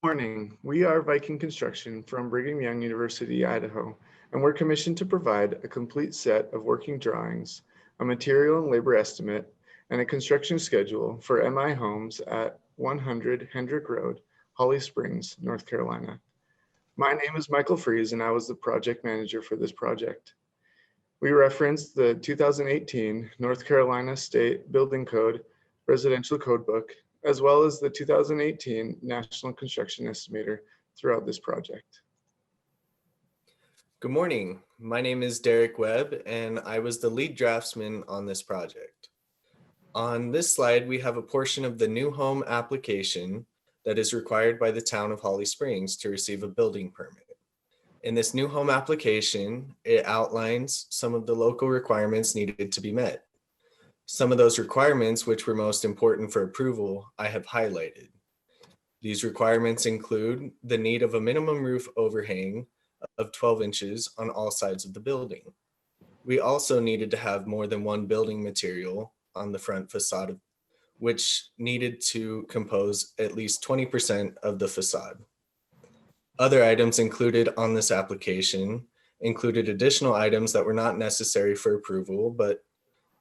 Morning. We are Viking Construction from Brigham Young University, Idaho, and we're commissioned to provide a complete set of working drawings, a material and labor estimate, and a construction schedule for MI Homes at 100 Hendrick Road, Holly Springs, North Carolina. My name is Michael Fries, and I was the project manager for this project. We referenced the 2018 North Carolina State Building Code Residential Code Book, as well as the 2018 National Construction Estimator throughout this project. Good morning. My name is Derek Webb, and I was the lead draftsman on this project. On this slide, we have a portion of the new home application that is required by the town of Holly Springs to receive a building permit. In this new home application, it outlines some of the local requirements needed to be met. Some of those requirements, which were most important for approval, I have highlighted. These requirements include the need of a minimum roof overhang of 12 inches on all sides of the building. We also needed to have more than one building material on the front facade, which needed to compose at least 20% of the facade. Other items included on this application included additional items that were not necessary for approval, but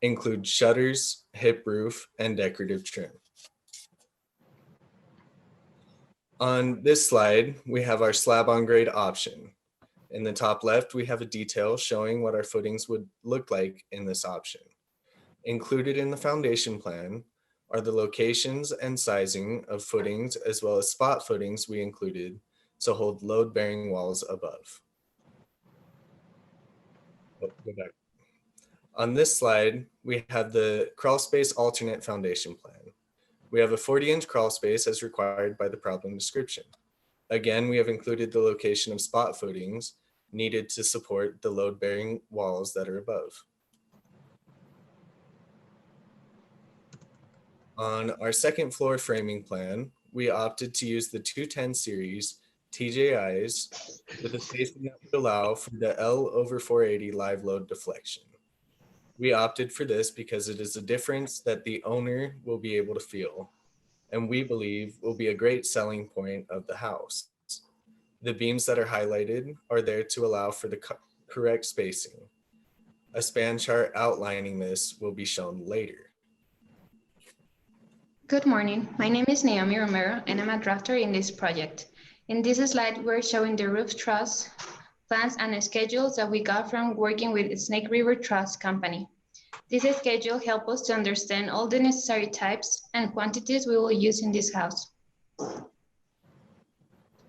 include shutters, hip roof, and decorative trim. On this slide, we have our slab on grade option. In the top left, we have a detail showing what our footings would look like in this option. Included in the foundation plan are the locations and sizing of footings, as well as spot footings we included to hold load-bearing walls above. Go back. On this slide, we have the crawl space alternate foundation plan. We have a 40-inch crawl space as required by the problem description. Again, we have included the location of spot footings needed to support the load-bearing walls that are above. On our second floor framing plan, we opted to use the 210 series TJIs with a spacing that would allow for the L/480 live load deflection. We opted for this because it is a difference that the owner will be able to feel, and we believe will be a great selling point of the house. The beams that are highlighted are there to allow for the correct spacing. A span chart outlining this will be shown later. Good morning. My name is Naomi Romero, and I'm a drafter in this project. In this slide, we're showing the roof truss plans and schedules that we got from working with Snake River Truss Company. This schedule helps us to understand all the necessary types and quantities we will use in this house.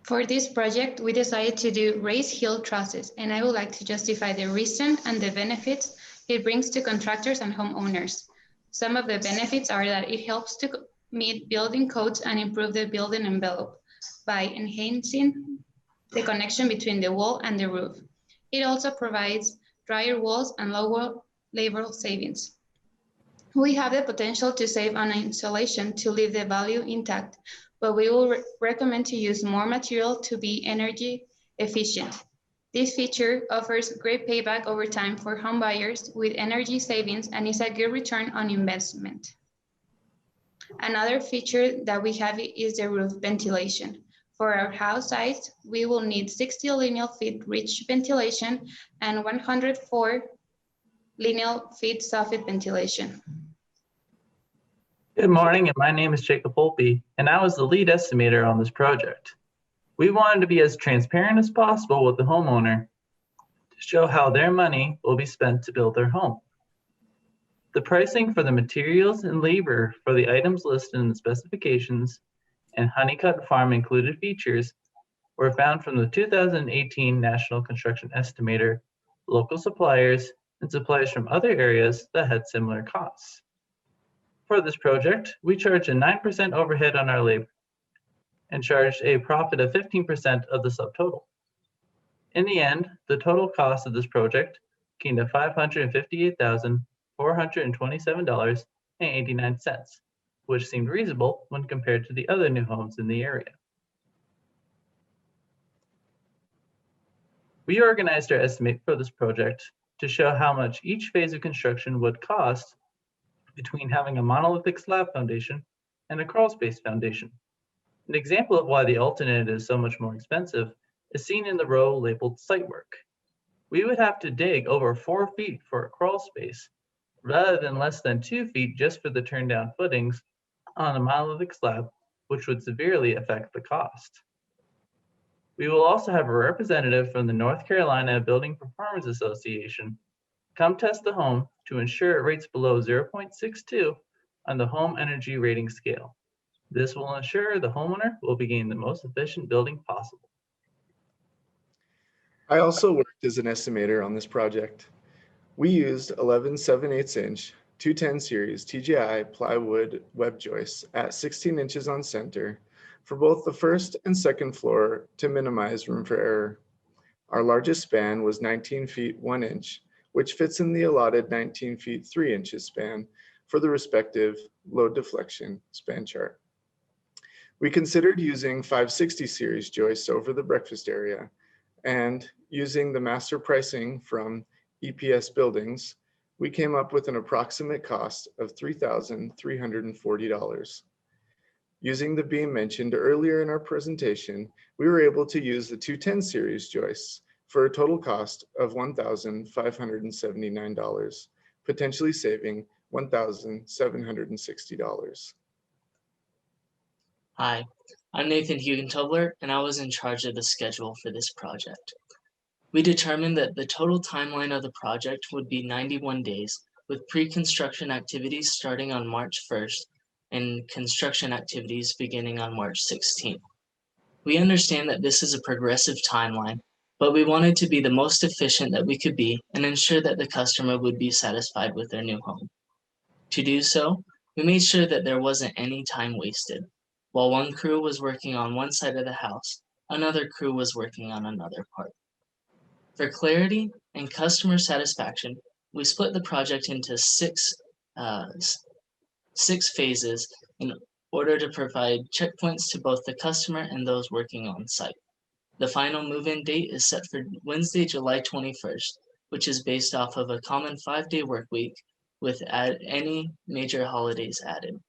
For this project, we decided to do raised hill trusses, and I would like to justify the reason and the benefits it brings to contractors and homeowners. Some of the benefits are that it helps to meet building codes and improve the building envelope by enhancing the connection between the wall and the roof. It also provides drier walls and lower labor savings. We have the potential to save on insulation to leave the value intact, but we will recommend to use more material to be energy efficient. This feature offers great payback over time for home buyers with energy savings and is a good return on investment. Another feature that we have is the roof ventilation. For our house size, we will need 60 lineal feet ridge ventilation and 104 lineal feet soffit ventilation. Good morning, and my name is Jacob Holpe, and I was the lead estimator on this project. We wanted to be as transparent as possible with the homeowner to show how their money will be spent to build their home. The pricing for the materials and labor for the items listed in the specifications and Honeycutt Farm included features were found from the 2018 National Construction Estimator, local suppliers, and suppliers from other areas that had similar costs. For this project, we charged a 9% overhead on our labor and charged a profit of 15% of the subtotal. In the end, the total cost of this project came to $558,427.89, which seemed reasonable when compared to the other new homes in the area. We organized our estimate for this project to show how much each phase of construction would cost between having a monolithic slab foundation and a crawl space foundation. An example of why the alternate is so much more expensive is seen in the row labeled site work. We would have to dig over 4 feet for a crawl space, rather than less than 2 feet just for the turn down footings on a monolithic slab, which would severely affect the cost. We will also have a representative from the North Carolina Building Performance Association come test the home to ensure it rates below 0.62 on the home energy rating scale. This will ensure the homeowner will be getting the most efficient building possible. I also worked as an estimator on this project. We used 11 7/8" 210 series TGI plywood web joists at 16 inches on center for both the first and second floor to minimize room for error. Our largest span was 19 feet 1 inch, which fits in the allotted 19 feet 3 inches span for the respective load deflection span chart. We considered using 560 series joists over the breakfast area, and using the master pricing from EPS Buildings, we came up with an approximate cost of $3,340. Using the beam mentioned earlier in our presentation, we were able to use the 210 series joists for a total cost of $1,579, potentially saving $1,760. Hi, I'm Nathan Hugentobler, and I was in charge of the schedule for this project. We determined that the total timeline of the project would be 91 days, with pre-construction activities starting on March 1st and construction activities beginning on March 16th. We understand that this is a progressive timeline, but we wanted to be the most efficient that we could be and ensure that the customer would be satisfied with their new home. To do so, we made sure that there wasn't any time wasted. While one crew was working on one side of the house, another crew was working on another part. For clarity and customer satisfaction, we split the project into six phases in order to provide checkpoints to both the customer and those working on site. The final move-in date is set for Wednesday, July 21st, which is based off of a common 5-day work week with any major holidays added.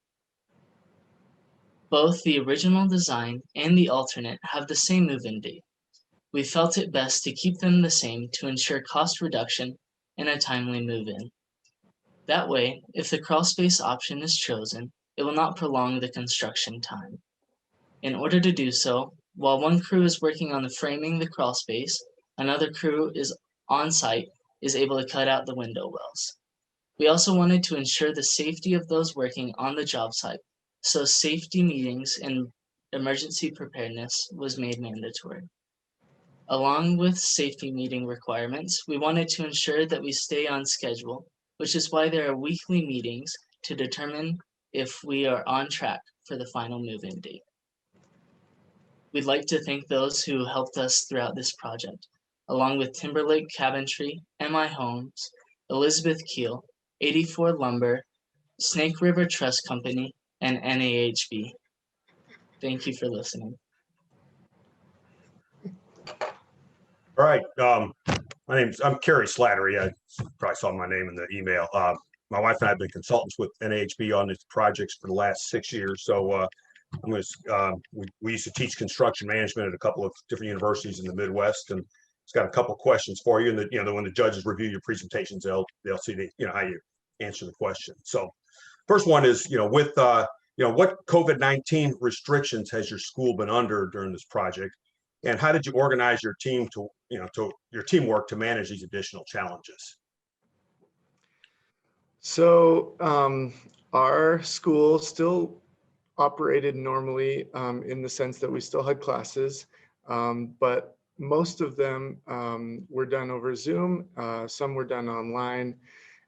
Both the original design and the alternate have the same move-in date. We felt it best to keep them the same to ensure cost reduction and a timely move-in. That way, if the crawl space option is chosen, it will not prolong the construction time. In order to do so, while one crew is working on framing the crawl space, another crew is on site is able to cut out the window wells. We also wanted to ensure the safety of those working on the job site, so safety meetings and emergency preparedness was made mandatory. Along with safety meeting requirements, we wanted to ensure that we stay on schedule, which is why there are weekly meetings to determine if we are on track for the final move-in date. We'd like to thank those who helped us throughout this project, along with Timberlake Cabinetry, MI Homes, Elizabeth Keel, 84 Lumber, Snake River Truss Company, and NAHB. Thank you for listening. All right, I'm Kerry Slattery. I probably saw my name in the email. My wife and I have been consultants with NAHB on these projects for the last 6 years. So we used to teach construction management at a couple of different universities in the Midwest, and it's got a couple of questions for you. And when the judges review your presentations, they'll see how you answer the question. So first one is with what COVID-19 restrictions has your school been under during this project? And how did you organize your team to your teamwork to manage these additional challenges? So our school still operated normally in the sense that we still had classes, but most of them were done over Zoom. Some were done online.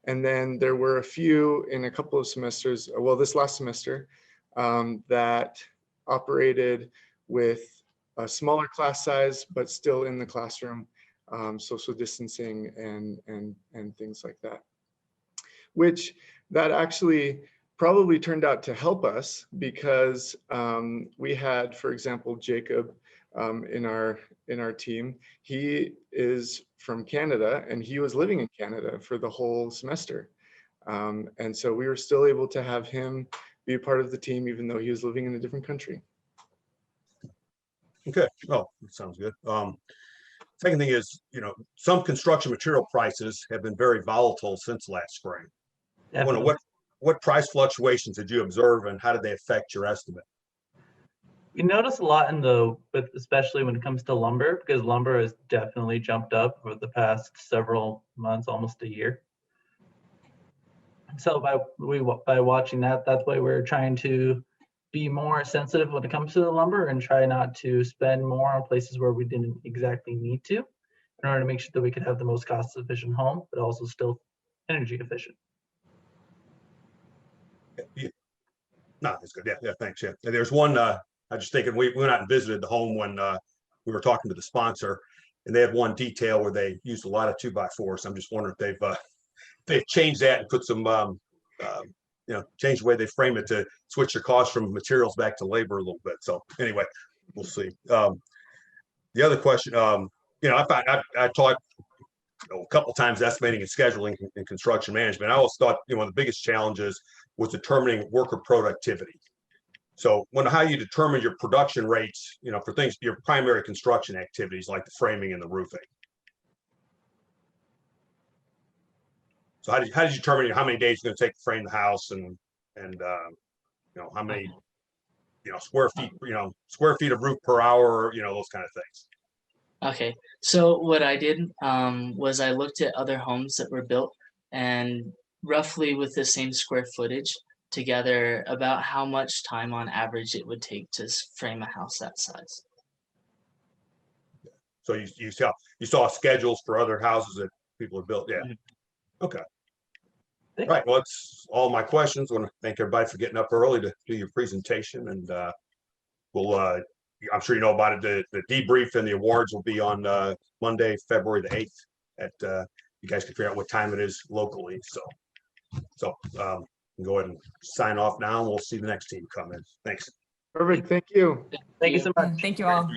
And then there were a few in a couple of semesters, well, this last semester, that operated with a smaller class size, but still in the classroom, social distancing and things like that, which that actually probably turned out to help us because we had, for example, Jacob in our team. He is from Canada and he was living in Canada for the whole semester. And so we were still able to have him be a part of the team even though he was living in a different country. Okay. Oh, that sounds good. Second thing is, some construction material prices have been very volatile since last spring. I wonder Definitely. what price fluctuations did you observe and how did they affect your estimate? We notice a lot but especially when it comes to lumber, because lumber has definitely jumped up over the past several months, almost a year. So by watching that's why we're trying to be more sensitive when it comes to the lumber and try not to spend more on places where we didn't exactly need to, in order to make sure that we could have the most cost efficient home, but also still energy efficient. Yeah. No, that's good. Yeah, thanks. Yeah. And there's one, I just thinking, we went out and visited the home when we were talking to the sponsor, and they had one detail where they used a lot of 2x4s. I'm just wondering if they've changed that and put some, changed the way they frame it to switch your costs from materials back to labor a little bit. So anyway, we'll see. The other question, I taught a couple times estimating and scheduling and construction management. I always thought one of the biggest challenges was determining worker productivity. So how you determine your production rates, for things, your primary construction activities like the framing and the roofing. So how did you determine how many days it's going to take to frame the house and how many square feet of roof per hour, those kind of things. Okay, so what I did was I looked at other homes that were built and roughly with the same square footage together about how much time on average it would take to frame a house that size. So you saw schedules for other houses that people have built. Yeah. Okay. All right. Well, that's all my questions. I want to thank everybody for getting up early to do your presentation, and I'm sure you know about it. The debrief and the awards will be on Monday, February the 8th. You guys can figure out what time it is locally. So go ahead and sign off now, and we'll see the next team come in. Thanks. Perfect. Thank you. Thank you so much. Thank you all.